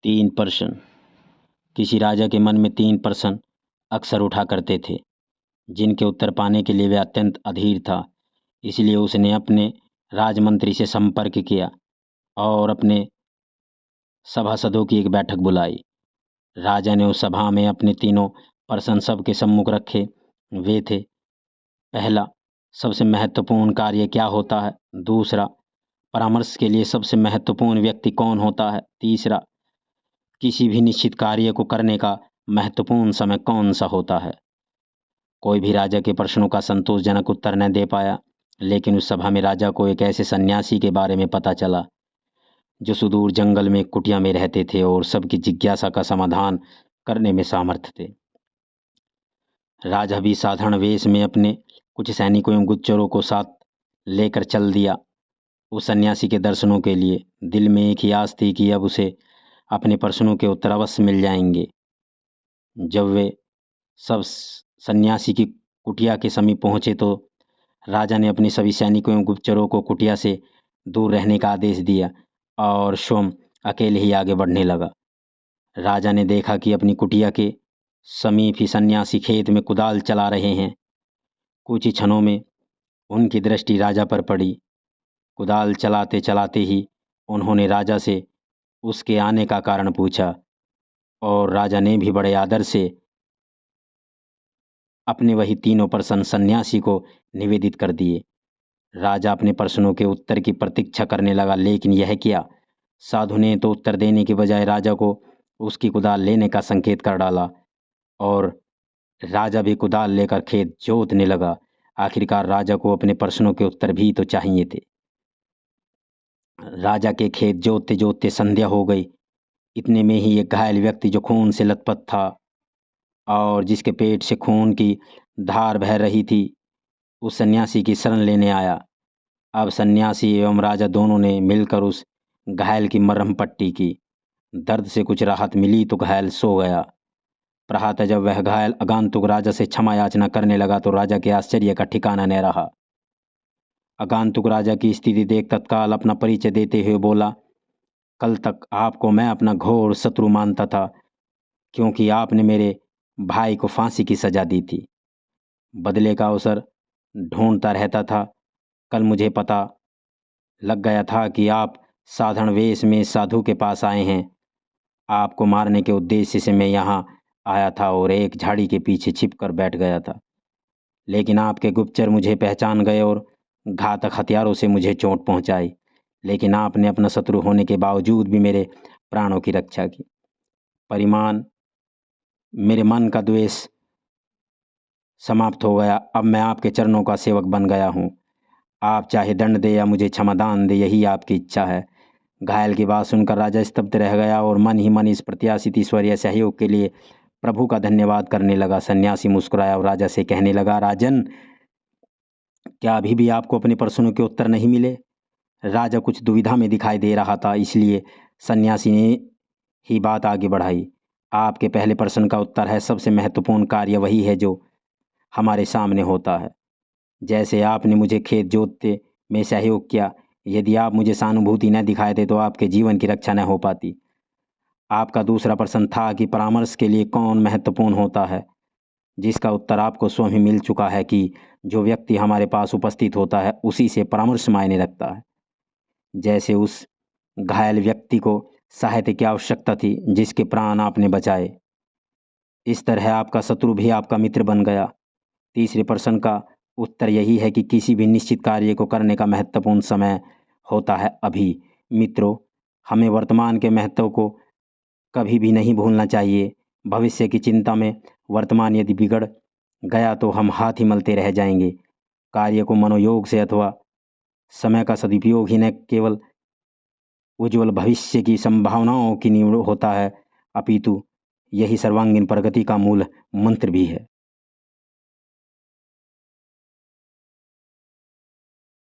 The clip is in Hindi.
तीन प्रश्न। किसी राजा के मन में तीन प्रश्न अक्सर उठा करते थे, जिनके उत्तर पाने के लिए वह अत्यंत अधीर था। इसलिए उसने अपने राजमंत्री से संपर्क किया और अपने सभासदों की एक बैठक बुलाई। राजा ने उस सभा में अपने तीनों प्रश्न सबके सम्मुख रखे। वे थे: पहला, सबसे महत्वपूर्ण कार्य क्या होता है? दूसरा, परामर्श के लिए सबसे महत्वपूर्ण व्यक्ति कौन होता है? तीसरा, किसी भी निश्चित कार्य को करने का महत्वपूर्ण समय कौन सा होता है? कोई भी राजा के प्रश्नों का संतोषजनक उत्तर न दे पाया, लेकिन उस सभा में राजा को एक ऐसे सन्यासी के बारे में पता चला जो सुदूर जंगल में कुटिया में रहते थे और सबकी जिज्ञासा का समाधान करने में सामर्थ थे। राजा भी साधारण वेश में अपने कुछ सैनिकों एवं गुप्तचरों को साथ लेकर चल दिया उस सन्यासी के दर्शनों के लिए। दिल में एक ही आस थी कि अब उसे अपने प्रश्नों के उत्तर अवश्य मिल जाएंगे। जब वे सब सन्यासी की कुटिया के समीप पहुंचे तो राजा ने अपने सभी सैनिकों एवं गुप्तचरों को कुटिया से दूर रहने का आदेश दिया और स्वयं अकेले ही आगे बढ़ने लगा। राजा ने देखा कि अपनी कुटिया के समीप ही सन्यासी खेत में कुदाल चला रहे हैं। कुछ ही क्षणों में उनकी दृष्टि राजा पर पड़ी। कुदाल चलाते चलाते ही उन्होंने राजा से उसके आने का कारण पूछा और राजा ने भी बड़े आदर से अपने वही तीनों प्रश्न सन्यासी को निवेदित कर दिए। राजा अपने प्रश्नों के उत्तर की प्रतीक्षा करने लगा, लेकिन यह क्या, साधु ने तो उत्तर देने के बजाय राजा को उसकी कुदाल लेने का संकेत कर डाला और राजा भी कुदाल लेकर खेत जोतने लगा। आखिरकार राजा को अपने प्रश्नों के उत्तर भी तो चाहिए थे। राजा के खेत जोतते जोतते संध्या हो गई। इतने में ही एक घायल व्यक्ति जो खून से लथपथ था और जिसके पेट से खून की धार बह रही थी, उस सन्यासी की शरण लेने आया। अब सन्यासी एवं राजा दोनों ने मिलकर उस घायल की मरहम पट्टी की। दर्द से कुछ राहत मिली तो घायल सो गया। प्रातः जब वह घायल आगंतुक राजा से क्षमा याचना करने लगा तो राजा के आश्चर्य का ठिकाना न रहा। आगंतुक राजा की स्थिति देख तत्काल अपना परिचय देते हुए बोला, कल तक आपको मैं अपना घोर शत्रु मानता था, क्योंकि आपने मेरे भाई को फांसी की सजा दी थी। बदले का अवसर ढूंढता रहता था। कल मुझे पता लग गया था कि आप साधारण वेश में साधु के पास आए हैं। आपको मारने के उद्देश्य से मैं यहाँ आया था और एक झाड़ी के पीछे छिप कर बैठ गया था, लेकिन आपके गुप्तचर मुझे पहचान गए और घातक हथियारों से मुझे चोट पहुंचाई। लेकिन आपने अपना शत्रु होने के बावजूद भी मेरे प्राणों की रक्षा की। परिमाण मेरे मन का द्वेष समाप्त हो गया। अब मैं आपके चरणों का सेवक बन गया हूँ। आप चाहे दंड दे या मुझे क्षमादान दे, यही आपकी इच्छा है। घायल की बात सुनकर राजा स्तब्ध रह गया और मन ही मन इस प्रत्याशित ईश्वरीय सहयोग के लिए प्रभु का धन्यवाद करने लगा। सन्यासी मुस्कुराया और राजा से कहने लगा, राजन, क्या अभी भी आपको अपने प्रश्नों के उत्तर नहीं मिले? राजा कुछ दुविधा में दिखाई दे रहा था, इसलिए सन्यासी ने ही बात आगे बढ़ाई। आपके पहले प्रश्न का उत्तर है, सबसे महत्वपूर्ण कार्य वही है जो हमारे सामने होता है। जैसे आपने मुझे खेत जोतते में सहयोग किया, यदि आप मुझे सहानुभूति न दिखाते तो आपके जीवन की रक्षा न हो पाती। आपका दूसरा प्रश्न था कि परामर्श के लिए कौन महत्वपूर्ण होता है, जिसका उत्तर आपको स्वयं ही मिल चुका है कि जो व्यक्ति हमारे पास उपस्थित होता है उसी से परामर्श मायने रखता है। जैसे उस घायल व्यक्ति को सहायता की आवश्यकता थी जिसके प्राण आपने बचाए, इस तरह आपका शत्रु भी आपका मित्र बन गया। तीसरे प्रश्न का उत्तर यही है कि किसी भी निश्चित कार्य को करने का महत्वपूर्ण समय होता है अभी। मित्रों, हमें वर्तमान के महत्व को कभी भी नहीं भूलना चाहिए। भविष्य की चिंता में वर्तमान यदि बिगड़ गया तो हम हाथ ही मलते रह जाएंगे। कार्य को मनोयोग से अथवा समय का सदुपयोग ही न केवल उज्ज्वल भविष्य की संभावनाओं की नींव होता है, अपितु यही सर्वांगीण प्रगति का मूल मंत्र भी है।